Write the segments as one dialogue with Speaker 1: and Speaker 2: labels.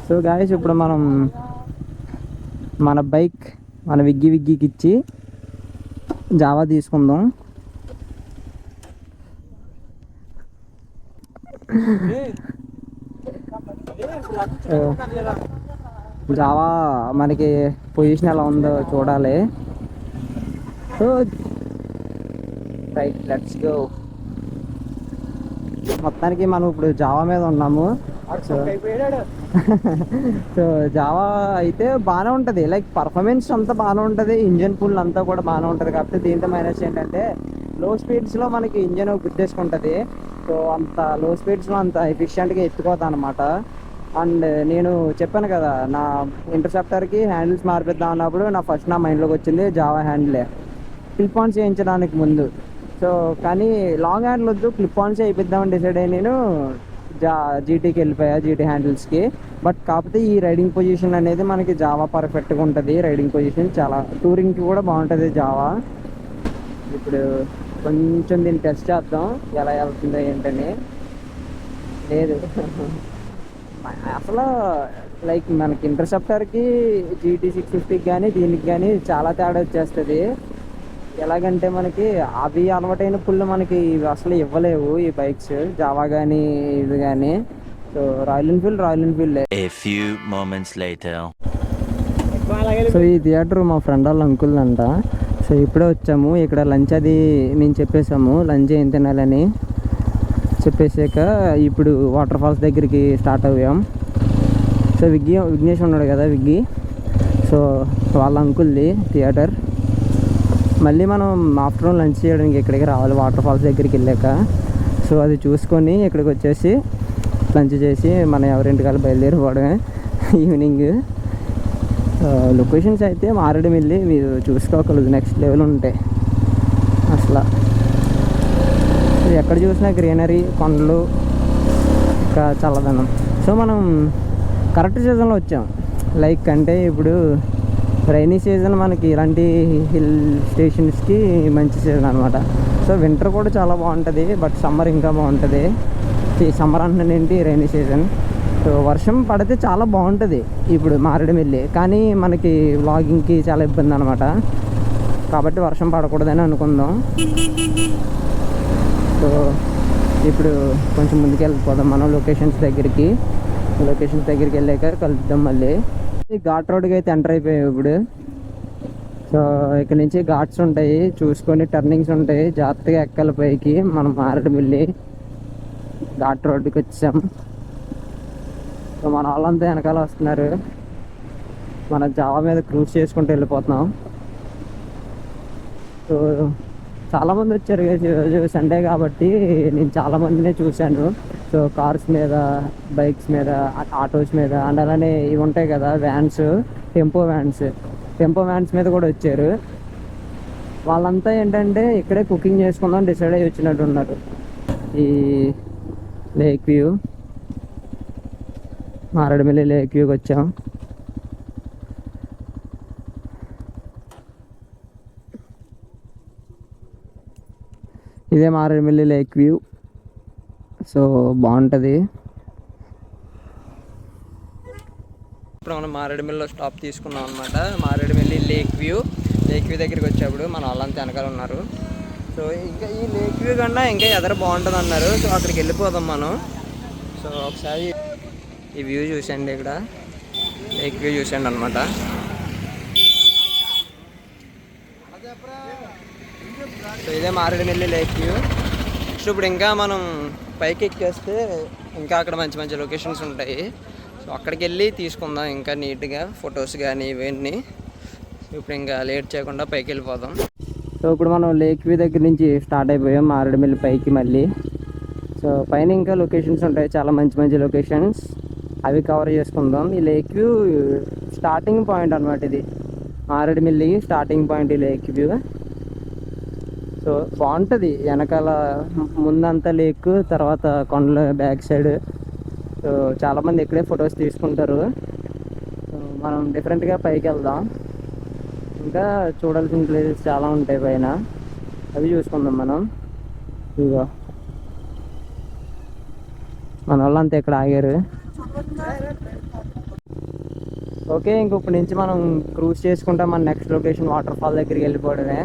Speaker 1: So guys ఇప్పుడు మనం మన బైక్ మన విగ్గీకి ఇచ్చి జావా తీసుకుందాం. జావా మనకి పొజిషన్ ఎలా ఉందో చూడాలి. So right, let's go. మొత్తానికి మనం ఇప్పుడు జావా మీద ఉన్నాము. సో జావా అయితే బాగానే ఉంటుంది, లైక్ పర్ఫార్మెన్స్ అంతా బాగానే ఉంటుంది, ఇంజన్ పుల్ అంతా కూడా బాగానే ఉంటుంది. కాకపోతే దీంతో మైనస్ ఏంటంటే లో స్పీడ్స్లో మనకి ఇంజన్ గుద్దేసుకుంటుంది. సో అంత లో స్పీడ్స్లో అంత ఎఫిషియెంట్గా ఎత్తుకోతా అనమాట. అండ్ నేను చెప్పాను కదా, నా ఇంటర్సెప్టర్కి హ్యాండిల్స్ మార్పిద్దాం అన్నప్పుడు నా మైండ్లోకి వచ్చింది జావా హ్యాండిలే, క్లిప్ ఆన్స్ చేయించడానికి ముందు. సో కానీ లాంగ్ హ్యాండిల్ వద్దు, క్లిప్ ఆన్స్ చేయిద్దామని డిసైడ్ అయ్యి నేను జీటీకి వెళ్ళిపోయా, జీటీ హ్యాండిల్స్కి. బట్ కాకపోతే ఈ రైడింగ్ పొజిషన్ అనేది మనకి జావా పర్ఫెక్ట్గా ఉంటుంది. రైడింగ్ పొజిషన్ చాలా టూరింగ్కి కూడా బాగుంటుంది జావా. ఇప్పుడు కొంచెం దీన్ని టెస్ట్ చేద్దాం ఎలా వెళ్తుందో ఏంటని. లేదు అసలు లైక్ మనకి ఇంటర్సెప్టర్కి జీటీ 650కి కానీ దీనికి కానీ చాలా తేడా వచ్చేస్తుంది. ఎలాగంటే మనకి అవి అలవాటైన పుల్లు మనకి అసలు ఇవ్వలేవు ఈ బైక్స్, జావా కానీ ఇది కానీ. So royal Enfield. సో ఈ థియేటర్ మా ఫ్రెండ్ వాళ్ళ అంకుల్ అంట. సో ఇప్పుడే వచ్చాము, ఇక్కడ లంచ్ అది మేము చెప్పేసాము, లంచ్ ఏం తినాలని చెప్పేసాక ఇప్పుడు వాటర్ ఫాల్స్ దగ్గరికి స్టార్ట్ అయ్యాం. సో విఘ్నేష్ ఉన్నాడు కదా, సో వాళ్ళ అంకుల్ది థియేటర్. మళ్ళీ మనం ఆఫ్టర్నూన్ లంచ్ చేయడానికి ఇక్కడికి రావాలి వాటర్ ఫాల్స్ దగ్గరికి వెళ్ళాక. సో అది చూసుకొని ఇక్కడికి వచ్చేసి లంచ్ చేసి మనం ఎవరింటికాలు బయలుదేరిపోవడమే ఈవినింగ్. లొకేషన్స్ అయితే మారేడుమిల్లి మీరు చూసుకోగలదు, నెక్స్ట్ లెవెల్ ఉంటాయి అసలు. ఎక్కడ చూసినా గ్రీనరీ, కొండలు, ఇంకా చల్లదనం. సో మనం కరెక్ట్ సీజన్లో వచ్చాం. లైక్ అంటే ఇప్పుడు రైనీ సీజన్ మనకి ఇలాంటి హిల్ స్టేషన్స్కి మంచి సీజన్ అనమాట. సో వింటర్ కూడా చాలా బాగుంటుంది, బట్ సమ్మర్ ఇంకా బాగుంటుంది. సమ్మర్ అంటే రైనీ సీజన్. సో వర్షం పడితే చాలా బాగుంటుంది ఇప్పుడు మారేడుమిల్లి, కానీ మనకి వ్లాగింగ్కి చాలా ఇబ్బంది అనమాట. కాబట్టి వర్షం పడకూడదని అనుకుందాం. సో ఇప్పుడు కొంచెం ముందుకు వెళ్ళిపోదాం మనం లొకేషన్స్ దగ్గరికి వెళ్ళాక కలుద్దాం మళ్ళీ. ఘాట్ రోడ్కి అయితే ఎంటర్ అయిపోయాయి ఇప్పుడు. సో ఇక్కడ నుంచి ఘాట్స్ ఉంటాయి, చూసుకొని టర్నింగ్స్ ఉంటాయి, జాగ్రత్తగా ఎక్కాలి పైకి. మనం మారేడుమిల్లి ఘాట్ రోడ్డుకి వచ్చాం. సో మన వాళ్ళంతా వెనకాల వస్తున్నారు, మన జావా మీద క్రూజ్ చేసుకుంటూ వెళ్ళిపోతున్నాం. సో చాలామంది వచ్చారు ఈరోజు సండే కాబట్టి, నేను చాలామందినే చూశాను. సో కార్స్ మీద, బైక్స్ మీద, ఆటోస్ మీద, అండ్ అలానే ఇవి ఉంటాయి కదా వ్యాన్స్, టెంపో వ్యాన్స్ మీద కూడా వచ్చారు. వాళ్ళంతా ఏంటంటే ఇక్కడే కుకింగ్ చేసుకుందాం డిసైడ్ అయ్యి వచ్చినట్టు ఉన్నారు. ఈ లేక్ వ్యూ, మారేడుమిల్లి లేక్ వ్యూకి వచ్చాం. ఇదే మారేడుమిల్లి లేక్ వ్యూ. సో బాగుంటుంది. ఇప్పుడు మనం మారేడుమిల్లిలో స్టాప్ తీసుకున్నాం అనమాట. మారేడుమిల్లి లేక్ వ్యూ దగ్గరికి వచ్చేప్పుడు మన వాళ్ళంతా వెనకాల ఉన్నారు. సో ఇంకా ఈ లేక్ వ్యూ కన్నా ఇంకా ఎదర బాగుంటుంది అన్నారు. సో అక్కడికి వెళ్ళిపోదాం మనం. సో ఒకసారి ఈ వ్యూ చూసండి, ఇక్కడ లేక్ వ్యూ చూసండి అనమాట. సో ఇదే మారేడుమిల్లి లేక్ వ్యూ. నెక్స్ట్ ఇప్పుడు ఇంకా మనం పైకి ఎక్కేస్తే ఇంకా అక్కడ మంచి మంచి లొకేషన్స్ ఉంటాయి. సో అక్కడికి వెళ్ళి తీసుకుందాం ఇంకా నీట్గా ఫొటోస్ కానీ ఇవన్నీ. ఇప్పుడు ఇంకా లేట్ చేయకుండా పైకి వెళ్ళిపోదాం. సో ఇప్పుడు మనం లేక్ వ్యూ దగ్గర నుంచి స్టార్ట్ అయిపోయాం మారేడుమిల్లి పైకి మళ్ళీ. సో పైన ఇంకా లొకేషన్స్ ఉంటాయి, చాలా మంచి మంచి లొకేషన్స్, అవి కవర్ చేసుకుందాం. ఈ లేక్ వ్యూ స్టార్టింగ్ పాయింట్ అనమాట, ఇది మారేడుమిల్లి స్టార్టింగ్ పాయింట్ ఈ లేక్ వ్యూ. సో బాగుంటుంది, వెనకాల ముందంతా లేక్, తర్వాత కొండల బ్యాక్ సైడ్. సో చాలామంది ఇక్కడే ఫొటోస్ తీసుకుంటారు. సో మనం డిఫరెంట్గా పైకి వెళ్దాం, ఇంకా చూడాల్సిన ప్లేసెస్ చాలా ఉంటాయి పైన, అవి చూసుకుందాం మనం. ఇదిగో మన వాళ్ళంతా ఇక్కడ ఆగారు. ఓకే, ఇంక ఇప్పటి నుంచి మనం క్రూజ్ చేసుకుంటాం. మన నెక్స్ట్ లొకేషన్ వాటర్ ఫాల్ దగ్గరికి వెళ్ళిపోవడమే.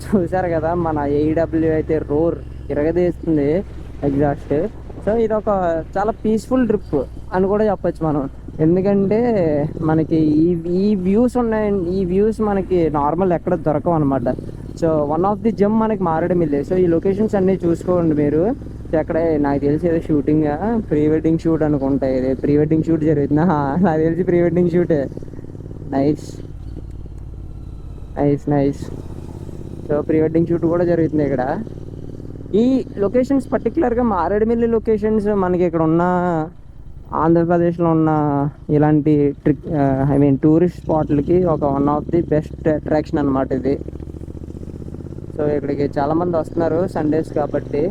Speaker 1: చూసారు కదా మన ఏఈడబ్ల్యూ అయితే రోర్ ఇరగదీస్తుంది ఎగ్జాస్ట్. సో ఇది ఒక చాలా పీస్ఫుల్ ట్రిప్ అని కూడా చెప్పచ్చు మనం. ఎందుకంటే మనకి ఈ వ్యూస్ ఉన్నాయండి, ఈ వ్యూస్ మనకి నార్మల్ ఎక్కడ దొరకవు అనమాట. సో వన్ ఆఫ్ ది జమ్ మనకి మారేడుమిల్లి. సో ఈ లొకేషన్స్ అన్నీ చూసుకోండి మీరు. ఎక్కడ నాకు తెలిసి ఏదో షూటింగ్, ప్రీ వెడ్డింగ్ షూట్ అనుకుంటా. ఇది ప్రీ వెడ్డింగ్ షూట్ జరుగుతుందా? నాకు తెలిసి ప్రీ వెడ్డింగ్ షూటే. Nice nice nice. So pre wedding shoot కూడా జరుగుతుంది ఇక్కడ. ఈ లొకేషన్స్ పర్టికులర్గా మారేడుమిల్లి లొకేషన్స్ మనకి ఇక్కడ ఉన్న ఆంధ్రప్రదేశ్లో ఉన్న ఇలాంటి టూరిస్ట్ స్పాట్లకి ఒక one of the best attraction అనమాట ఇది. సో ఇక్కడికి చాలామంది వస్తున్నారు సండేస్ కాబట్టి.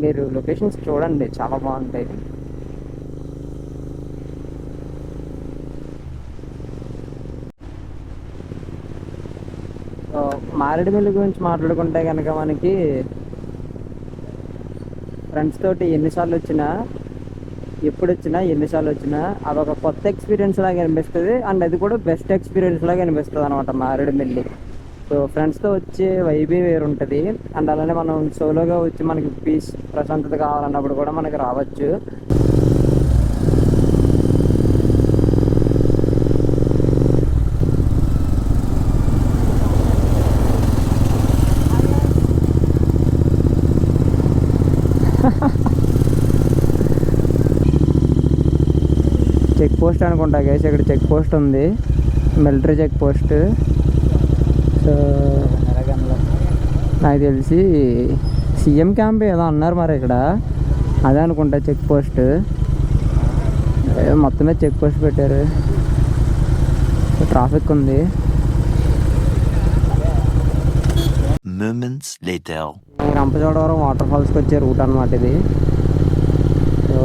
Speaker 1: మీరు లొకేషన్స్ చూడండి, చాలా బాగుంటాయి. మారేడుమిల్లి గురించి మాట్లాడుకుంటే కనుక మనకి ఫ్రెండ్స్ తోటి ఎన్నిసార్లు వచ్చినా, ఎప్పుడు వచ్చినా, ఎన్నిసార్లు వచ్చినా అదొక కొత్త ఎక్స్పీరియన్స్ లాగా అనిపిస్తుంది. అండ్ అది కూడా బెస్ట్ ఎక్స్పీరియన్స్ లాగా అనిపిస్తుంది అనమాట మారేడుమిల్లి. సో ఫ్రెండ్స్తో వచ్చే వైబే వేరు ఉంటుంది. అండ్ అలానే మనం సోలోగా వచ్చి మనకి పీస్, ప్రశాంతత కావాలన్నప్పుడు కూడా మనకి రావచ్చు. చెక్ పోస్ట్ అనుకుంటా గైస్, ఇక్కడ చెక్ పోస్ట్ ఉంది, మిలిటరీ చెక్ పోస్ట్. సో నాకు తెలిసి సీఎం క్యాంప్ ఏదో అన్నారు మరి ఇక్కడ, అదే అనుకుంటా చెక్ పోస్ట్. మొత్తమే చెక్ పోస్ట్ పెట్టారు. ట్రాఫిక్ ఉంది. రంపచోడవరం వాటర్ ఫాల్స్కి వచ్చే రూట్ అనమాట ఇది. సో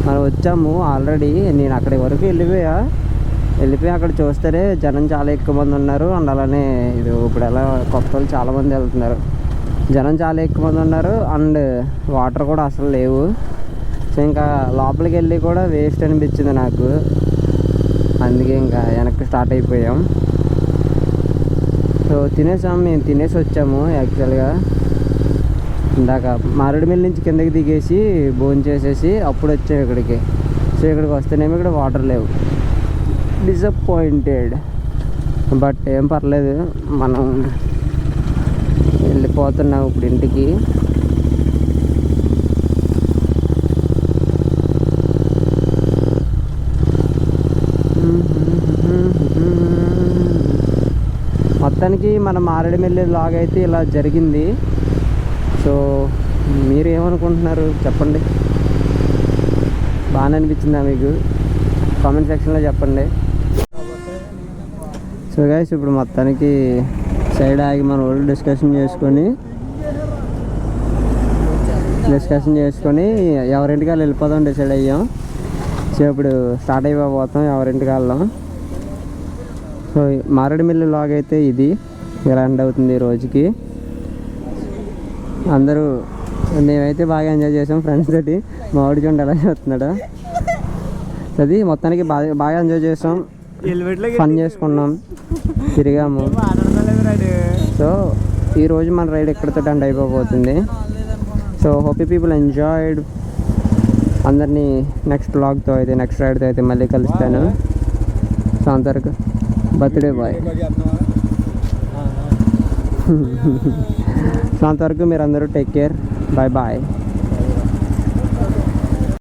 Speaker 1: మనం వచ్చాము ఆల్రెడీ. నేను అక్కడి వరకు వెళ్ళిపోయి అక్కడ చూస్తేనే జనం చాలా ఎక్కువ మంది ఉన్నారు. అండ్ అలానే ఇది ఇప్పుడు ఎలా కొత్త వాళ్ళు చాలామంది వెళ్తున్నారు. జనం చాలా ఎక్కువ మంది ఉన్నారు. అండ్ వాటర్ కూడా అసలు లేవు. సో ఇంకా లోపలికి వెళ్ళి కూడా వేస్ట్ అనిపించింది నాకు. అందుకే ఇంకా వెనక్కి స్టార్ట్ అయిపోయాం. సో మేము తినేసి వచ్చాము యాక్చువల్గా. ఇందాక మారేడుమిల్లి నుంచి కిందకి దిగేసి భోజనం చేసేసి అప్పుడు వచ్చాము ఇక్కడికి. సో ఇక్కడికి వస్తేనేమో ఇక్కడ వాటర్ లేవు. డిసప్పాయింటెడ్. బట్ ఏం పర్లేదు, మనం వెళ్ళిపోతున్నాం ఇప్పుడు ఇంటికి. మొత్తానికి మన మారేడుమిల్లి లాగ్ అయితే ఇలా జరిగింది. సో మీరు ఏమనుకుంటున్నారు చెప్పండి? బాగానే అనిపించిందా మీకు? కామెంట్ సెక్షన్లో చెప్పండి. సో గైస్ ఇప్పుడు మొత్తానికి సైడ్ ఆగి మన వాళ్ళు డిస్కషన్ చేసుకొని ఎవరింటికి వాళ్ళు వెళ్ళిపోదాం డిసైడ్ అయ్యాం. సో ఇప్పుడు స్టార్ట్ అయిపోతాం ఎవరింటికి వెళ్ళాం. సో మారేడుమిల్లి లాగ్ అయితే ఇది ఇలా ఎండ్ అవుతుంది ఈ రోజుకి. అందరూ మేమైతే బాగా ఎంజాయ్ చేసాం ఫ్రెండ్స్ తోటి. మా వాడి చూడండి ఎలా చూస్తున్నాడు. అది మొత్తానికి బాగా ఎంజాయ్ చేసాం, ఫన్ చేసుకున్నాం, తిరిగాము. సో ఈరోజు మన రైడ్ ఎక్కడితో ఎండ్ అయిపోతుంది. So hope people enjoyed. అందరినీ నెక్స్ట్ వ్లాగ్తో అయితే, నెక్స్ట్ రైడ్తో అయితే మళ్ళీ కలుస్తాను. సో అంతవరకు బర్త్డే బాయ్. సో అంతవరకు మీరు అందరూ టేక్ కేర్. Bye bye.